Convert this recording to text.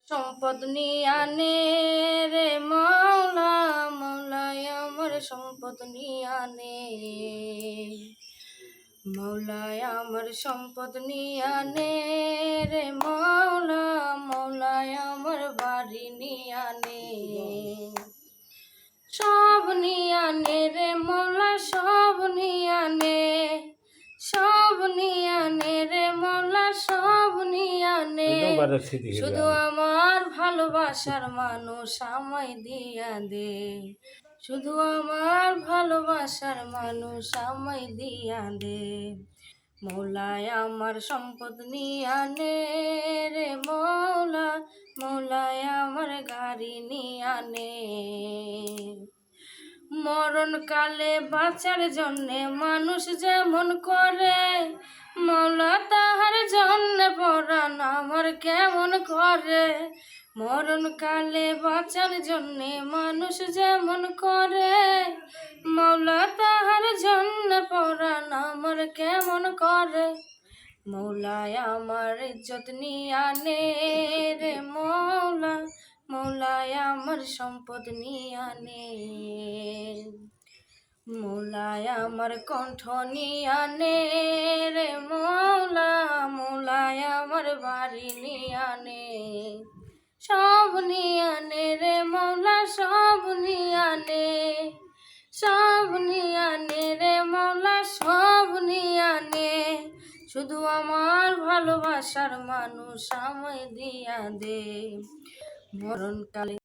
সম্পদ নিয়ানে রে মৌলা, মৌলাই আমার সম্পদ নিয়ানে, মৌলাই আমার সম্পদ নিয়ানে রে মৌলা, মৌলাই আমার বাড়ি নিয়ানে, সব নিয়ানে রে মৌলা, সব নিয়ানে, সব নিয়ানে রে মৌলা, সব নিয়ানে, শুধু আমার ভালোবাসার মানুষ আমায় দিয়া দে, শুধু আমার ভালোবাসার মানুষ আমায় দিয়া দে, মৌলায় আমার সম্পদ নিয়ানে রে মৌলা, মৌলায় আমার গাড়ি নিয়ানে, মরণকালে বাঁচার জন্যে মানুষ যেমন করে, মৌলা তাহার জন্যে পরাণ আমার কেমন করে, মরণকালে বাঁচার জন্যে মানুষ যেমন করে, মৌলা তাহার জন্যে পরাণ আমার কেমন করে, মৌলায় আমার ইজ্জত নিয়ানে রে মৌলা, মৌলায় আমার সম্পদ নিয়ানে, মৌলায় আমার কণ্ঠ নিয়ানে রে মৌলা, মৌলায় আমার বাড়ি নিয়ানে, সব নিয়ানে রে মৌলা, সব নিয়ানে, সব নিয়ানে রে মৌলা, সব নিয়ানে, শুধু আমার ভালোবাসার মানুষ আমায় দিয়া দে, মরণকালে